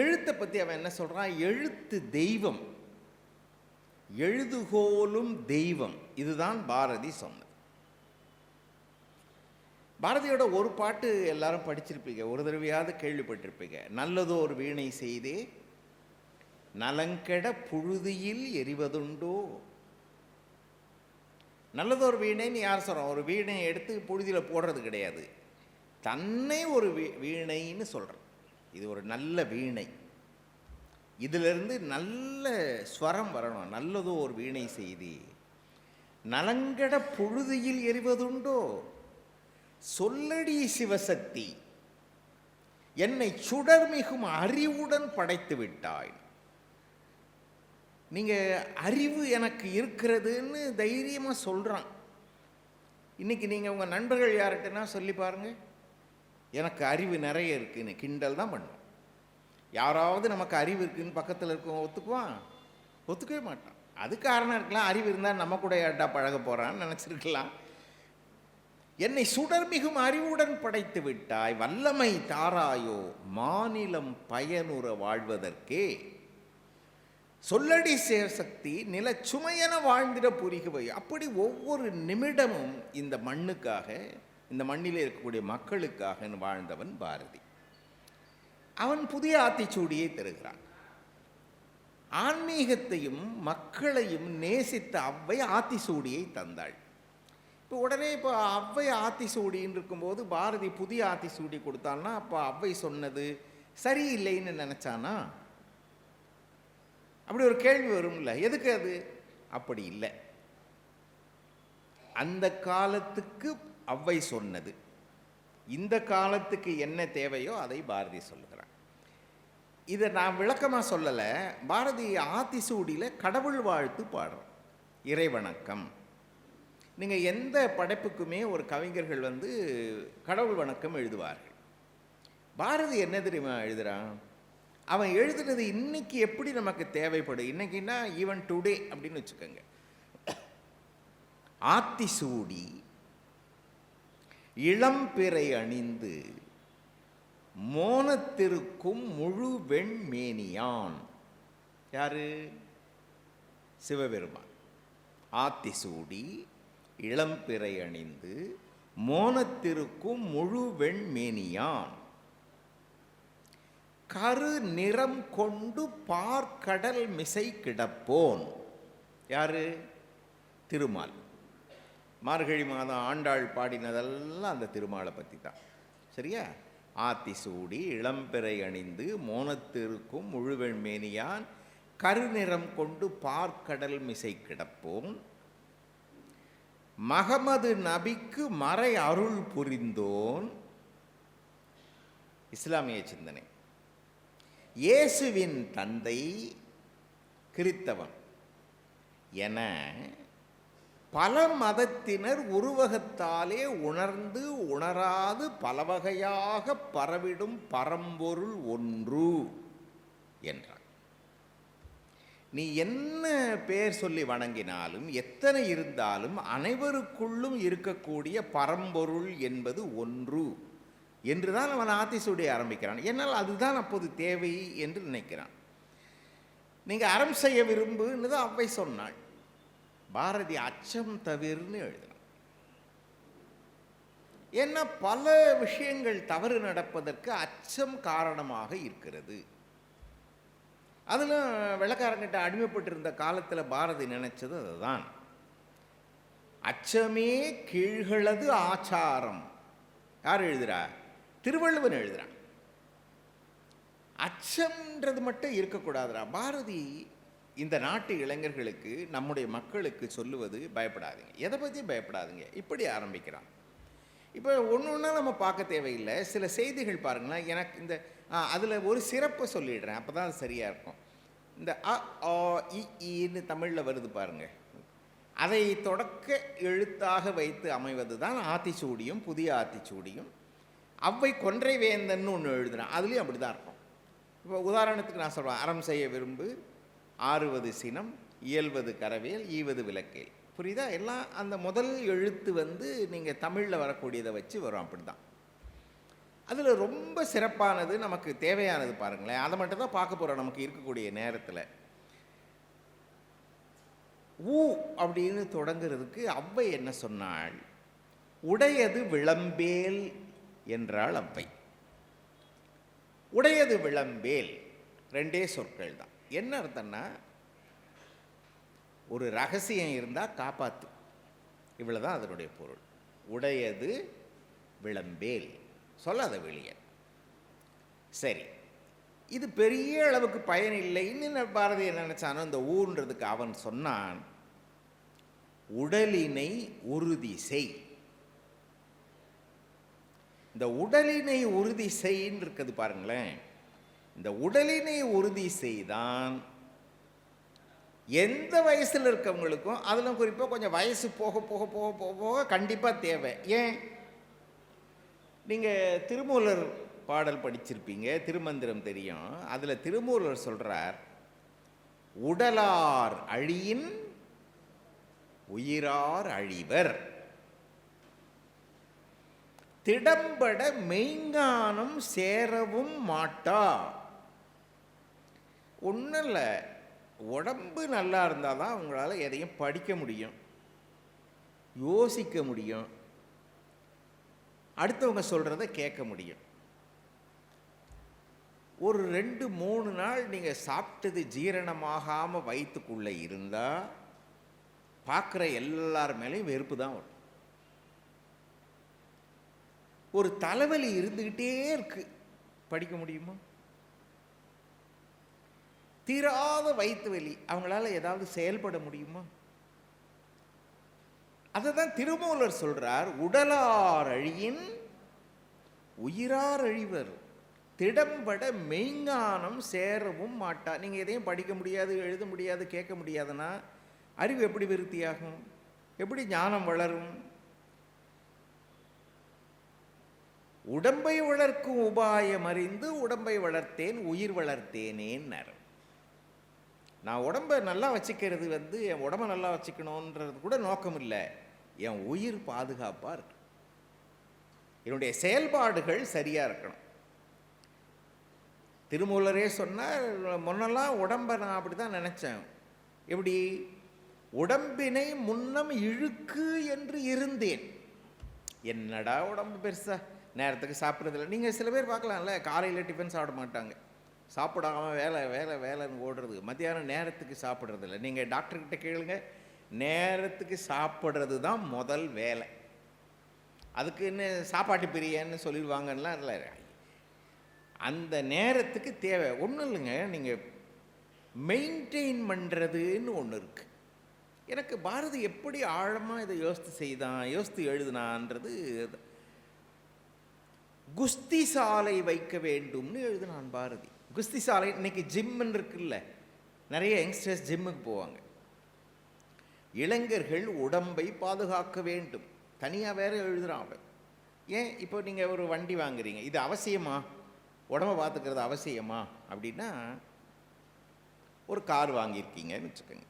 எழுத்தை பற்றி அவன் என்ன சொல்கிறான்? எழுத்து தெய்வம், எழுதுகோலும் தெய்வம். இதுதான் பாரதி சொன்னது. பாரதியோட ஒரு பாட்டு எல்லாரும் படிச்சிருப்பீங்க, ஒரு தடவையாவது கேள்விப்பட்டிருப்பீங்க. நல்லதோர் வீணை செய்தே நலங்கெட புழுதியில் எரிவதுண்டோ. நல்லதொரு வீணைன்னு யார் சொல்கிறோம்? ஒரு வீணையை எடுத்து புழுதியில் போடுறது கிடையாது, தன்னை ஒரு வீணைன்னு சொல்கிறேன். இது ஒரு நல்ல வீணை, இதிலிருந்து நல்ல ஸ்வரம் வரணும். நல்லதோ ஒரு வீணை செய்தி நலங்கட புழுதியில் எரிவதுண்டோ. சொல்லடி சிவசக்தி என்னை சுடர்மிகும் அறிவுடன் படைத்து விட்டாய். நீங்கள் அறிவு எனக்கு இருக்கிறதுன்னு தைரியமாக சொல்கிறான். இன்றைக்கி நீங்கள் உங்கள் நண்பர்கள் யார்கிட்டனா சொல்லி பாருங்கள், எனக்கு அறிவு நிறைய இருக்குன்னு கிண்டல் தான் பண்ணுவோம். யாராவது நமக்கு அறிவு இருக்குதுன்னு பக்கத்தில் இருக்கவங்க ஒத்துக்குவான்? ஒத்துக்கவே மாட்டான். அது காரணம் இருக்கலாம், அறிவு இருந்தால் நம்ம கூட யார்ட்டா பழக போகிறான்னு நினச்சிருக்கலாம். என்னை சுடர்மிகும் அறிவுடன் படைத்து விட்டாய், வல்லமை தாராயோ மாநிலம் பயனுற வாழ்வதற்கே. சொல்லடி சிவசக்தி நில சுமையென வாழ்ந்திட புரிகுவை. அப்படி ஒவ்வொரு நிமிடமும் இந்த மண்ணுக்காக, இந்த மண்ணில் இருக்கக்கூடிய மக்களுக்காக வாழ்ந்தவன் பாரதி. அவன் புதிய ஆத்திச்சூடியை தருகிறான். ஆன்மீகத்தையும் மக்களையும் நேசித்த அவ்வை ஆத்திசூடியை தந்தாள். இப்போ உடனே இப்போ அவ்வை ஆத்திசூடின்னு இருக்கும்போது பாரதி புதிய ஆத்திசூடி கொடுத்தான்னா அப்போ அவ்வை சொன்னது சரியில்லைன்னு நினச்சானா? அப்படி ஒரு கேள்வி வரும்ல. எதுக்கு அது? அப்படி இல்லை. அந்த காலத்துக்கு அவ்வை சொன்னது, இந்த காலத்துக்கு என்ன தேவையோ அதை பாரதி சொல்லுகிறான். இதை நான் விளக்கமாக சொல்லலை. பாரதி ஆத்திசூடியில் கடவுள் வாழ்த்து பாடுறோம், இறைவணக்கம். நீங்கள் எந்த படைப்புக்குமே ஒரு கவிஞர்கள் கடவுள் வணக்கம் எழுதுவார்கள். பாரதி என்ன தெரியுமா எழுதுகிறான்? அவன் எழுதுனது இன்னைக்கு எப்படி நமக்கு தேவைப்படும், இன்னைக்குன்னா ஈவன் டுடே அப்படின்னு வச்சுக்கோங்க. ஆத்திசூடி இளம்பிறை அணிந்து மோனத்திருக்கும் முழு வெண்மேனியான். யாரு? சிவபெருமான். ஆத்திசூடி இளம்பிறை அணிந்து மோனத்திருக்கும் முழு வெண்மேனியான், கரு நிறம் கொண்டு பார்க்கடல் மிசை கிடப்போன். யாரு? திருமால். மார்கழி மாதம் ஆண்டாள் பாடினதெல்லாம் அந்த திருமாலை பற்றி தான். சரியா? ஆத்திசூடி இளம்பிறை அணிந்து மோனத்திருக்கும் முழுவெண்மேனியான், கருநிறம் கொண்டு பார்க்கடல் மிசை கிடப்போன், மகமது நபிக்கு மறை அருள் புரிந்தோன். இஸ்லாமிய சிந்தனை. இயேசுவின் தந்தை கிறித்தவன் என பல மதத்தினர் உருவகத்தாலே உணர்ந்து உணராது பலவகையாக பரவிடும் பரம்பொருள் ஒன்று என்றார். நீ என்ன பேர் சொல்லி வணங்கினாலும், எத்தனை இருந்தாலும், அனைவருக்குள்ளும் இருக்கக்கூடிய பரம்பொருள் என்பது ஒன்று என்றுதான் அவன் ஆத்திசூடியை ஆரம்பிக்கிறான். என்னால் அதுதான் அப்போது தேவை என்று நினைக்கிறான். நீங்கள் அறம் செய்ய விரும்புன்னு தான் அவ்வை சொன்னாள். பாரதி அச்சம் தவிர்னு எழுதினான். ஏன்னா பல விஷயங்கள் தவறு நடப்பதற்கு அச்சம் காரணமாக இருக்கிறது. அதில் வெள்ளக்காரங்கிட்ட அடிமைப்பட்டிருந்த காலத்தில் பாரதி நினைச்சது அதுதான். அச்சமே கீழ்களது ஆச்சாரம். யார் எழுதுறா? திருவள்ளுவன் எழுதுறான். அச்சம்ன்றது மட்டும் இருக்கக்கூடாதுடா. பாரதி இந்த நாட்டு இளைஞர்களுக்கு, நம்முடைய மக்களுக்கு சொல்லுவது பயப்படாதீங்க, எதை பற்றியும் பயப்படாதீங்க, இப்படி ஆரம்பிக்கிறான். இப்போ ஒன்று ஒன்றா நம்ம பார்க்க தேவையில்லை. சில செய்திகள் பாருங்களேன். எனக்கு இந்த அதில் ஒரு சிறப்பை சொல்லிடுறேன், அப்போ தான் அது சரியாக இருக்கும். இந்த அ ஆ இன்னு தமிழில் வருது பாருங்கள், அதை தொடக்க எழுத்தாக வைத்து அமைவது தான் ஆத்திச்சூடியும் புதிய ஆத்திச்சூடியும். அவ்வை கொன்றை வேந்தன்னு ஒன்று எழுதுகிறேன், அதுலேயும் அப்படி தான் இருக்கும். இப்போ உதாரணத்துக்கு நான் சொல்கிறேன், அறம் செய்ய விரும்பு, ஆறுவது சினம், இயல்வது கரவேல், ஈவது விளக்கேல். புரியுதா? எல்லாம் அந்த முதல் எழுத்து நீங்கள் தமிழில் வரக்கூடியதை வச்சு வரும். அப்படி தான் அதில் ரொம்ப சிறப்பானது, நமக்கு தேவையானது பாருங்களேன். அதை மட்டும் தான் பார்க்க போகிறோம் நமக்கு இருக்கக்கூடிய நேரத்தில். ஊ அப்படின்னு தொடங்குறதுக்கு அவ்வை என்ன சொன்னாள்? உடையது விளம்பேல் என்றாள் அவ்வை. உடையது விளம்பேல், ரெண்டே சொற்கள் தான். என்ன அர்த்தம்னா, ஒரு ரகசியம் இருந்தால் காப்பாற்று, இவ்வளோதான் அதனுடைய பொருள். உடையது விளம்பேல், சொல்லாத வெளியே. சரி, இது பெரிய அளவுக்கு பயன் இல்லைன்னு பாரதி என்ன நினைச்சானோ, இந்த ஊன்றதுக்கு அவன் சொன்னான், உடலினை உறுதி செய். இந்த உடலினை உறுதி செய்ன்னு இருக்குது பாருங்களேன். இந்த உடலினை உறுதி செய்தான் எந்த வயசில் இருக்கவங்களுக்கும், அதில் குறிப்பாக கொஞ்சம் வயசு போக போக போக போக போக கண்டிப்பாக தேவை. ஏன்? நீங்கள் திருமூலர் பாடல் படிச்சிருப்பீங்க, திருமந்திரம் தெரியும். அதில் திருமூலர் சொல்கிறார், உடலார் அழியின் உயிரார் அழிவர், திடம்பட மெய்ஞானம் சேரவும் மாட்டா. ஒன்றும் இல்லை, உடம்பு நல்லா இருந்தால் தான் உங்களால் எதையும் படிக்க முடியும், யோசிக்க முடியும், அடுத்தவங்க சொல்கிறத கேட்க முடியும். ஒரு 2-3 நாள் நீங்கள் சாப்பிட்டது ஜீரணமாகாமல் வயிற்றுக்குள்ளே இருந்தால் பார்க்குற எல்லார் மேலேயும் வெறுப்பு தான் வரும். ஒரு தலைவலி இருந்துக்கிட்டே இருக்கு, படிக்க முடியுமா? தீராத வயிற்று வலி, அவங்களால ஏதாவது செயல்பட முடியுமா? அதை தான் திருமூலர் சொல்றார், உடலார் அழியின் உயிரார் அழிவர், திடம்பட மெய்ஞானம் சேரவும் மாட்டா. நீங்கள் எதையும் படிக்க முடியாது, எழுத முடியாது, கேட்க முடியாதுன்னா அறிவு எப்படி விருத்தியாகும்? எப்படி ஞானம் வளரும்? உடம்பை வளர்க்கும் உபாயம் அறிந்து உடம்பை வளர்த்தேன் உயிர் வளர்த்தேனேன்னார். நான் உடம்பை நல்லா வச்சுக்கிறது என் உடம்பை நல்லா வச்சுக்கணுன்றது கூட நோக்கம் இல்லை, என் உயிர் பாதுகாப்பாக இருக்கு, என்னுடைய செயல்பாடுகள் சரியாக இருக்கணும். திருமூலரே சொன்னார், முன்னெல்லாம் உடம்பை நான் அப்படி தான் நினச்சேன். எப்படி? உடம்பினை முன்னம் இழுக்கு என்று இருந்தேன். என்னடா உடம்பு பெருசா, நேரத்துக்கு சாப்பிட்றதில்ல. நீங்கள் சில பேர் பார்க்கலாம்ல, காலையில் டிஃபன் சாப்பிட மாட்டாங்க, சாப்பிடாமல் வேலை வேலை வேலைன்னு ஓடுறது, மத்தியானம் நேரத்துக்கு சாப்பிட்றதில்ல. நீங்கள் டாக்டர்கிட்ட கேளுங்க, நேரத்துக்கு சாப்பிட்றது தான் முதல் வேலை. அதுக்கு என்ன சாப்பாட்டு பிரியன்னு சொல்லிடுவாங்கலாம் இல்லை. அந்த நேரத்துக்கு தேவை ஒன்றும் இல்லைங்க, நீங்கள் மெயின்டைன் பண்ணுறதுன்னு ஒன்று இருக்குது. எனக்கு பாரதி எப்படி ஆழமாக இதை யோசித்து எழுதினான்றது, குஸ்தி சாலை வைக்க வேண்டும்னு எழுதினான் பாரதி. குஸ்தி சாலை, இன்னைக்கு ஜிம்முன்னு இருக்குல்ல, நிறைய யங்ஸ்டர்ஸ் ஜிம்முக்கு போவாங்க. இளைஞர்கள் உடம்பை பாதுகாக்க வேண்டும், தனியாக வேற எழுதுகிறான் அவன். ஏன்? இப்போ நீங்கள் ஒரு வண்டி வாங்குறீங்க, இது அவசியமா? உடம்பை பார்த்துக்கிறது அவசியமா அப்படின்னா, ஒரு கார் வாங்கியிருக்கீங்கன்னு வச்சுக்கோங்க,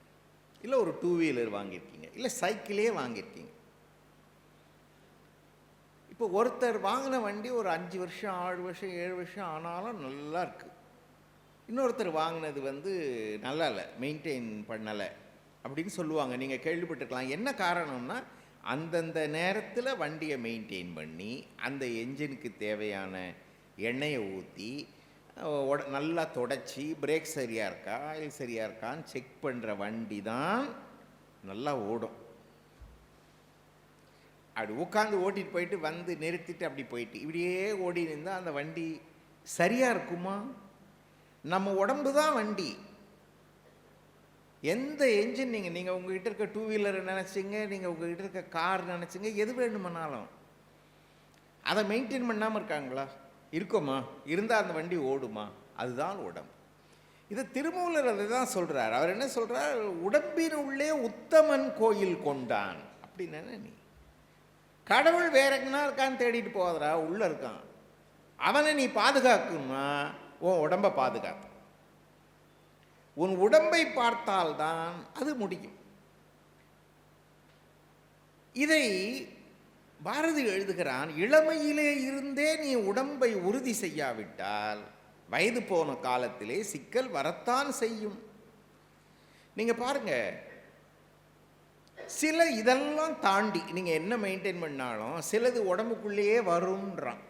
இல்லை ஒரு 2 வீலர் வாங்கியிருக்கீங்க, இல்லை சைக்கிளே வாங்கியிருக்கீங்க. இப்போ ஒருத்தர் வாங்கின வண்டி ஒரு 5 வருஷம் 6 வருஷம் 7 வருஷம் ஆனாலும் நல்லா இருக்குது. இன்னொருத்தர் வாங்கினது நல்லா இல்லை, மெயின்டைன் பண்ணலை அப்படின்னு சொல்லுவாங்க. நீங்கள் கேள்விப்பட்டிருக்கலாம். என்ன காரணம்னா, அந்தந்த நேரத்தில் வண்டியை மெயின்டைன் பண்ணி அந்த என்ஜினுக்கு தேவையான எண்ணெயை ஊற்றி நல்லா தொடச்சி பிரேக் சரியாக இருக்கா ஆயில் சரியாக இருக்கான்னு செக் பண்ணுற வண்டி தான் நல்லா ஓடும். அப்படி உட்காந்து ஓட்டிகிட்டு போயிட்டு நிறுத்திட்டு அப்படி போயிட்டு இப்படியே ஓடி இருந்தால் அந்த வண்டி சரியாக இருக்குமா? நம்ம உடம்பு தான் வண்டி. எந்த என்ஜின் நீங்கள் உங்கள்கிட்ட இருக்க 2 வீலரை நினச்சிங்க, நீங்கள் உங்கள்கிட்ட இருக்க கார் நினச்சிங்க, எது வேணுமானாலும் அதை மெயின்டைன் பண்ணாமல் இருக்காங்களா? இருக்குமா? இருந்தால் அந்த வண்டி ஓடுமா? அதுதான் உடம்பு. இதை திருமூலர் அதை தான் சொல்கிறார். அவர் என்ன சொல்கிறார்? உடம்பின் உள்ளே உத்தமன் கோயில் கொண்டான் அப்படின்னு. நீ கடவுள் வேற எங்கன்னா இருக்கான்னு தேடிட்டு போகாதரா, உள்ளே இருக்கான். அவனை நீ பாதுகாக்கணுமா? உன் உடம்பை பாதுகாக்க. உன் உடம்பை பார்த்தால்தான் அது முடியும். இதை பாரதி எழுதுகிறான், இளமையிலே இருந்தே நீ உடம்பை உறுதி செய்யாவிட்டால் வயது போன காலத்திலே சிக்கல் வரத்தான் செய்யும். நீங்கள் பாருங்க, சில இதெல்லாம் தாண்டி நீங்கள் என்ன மெயின்டைன் பண்ணாலும் சிலது உடம்புக்குள்ளேயே வரும்ன்றான்.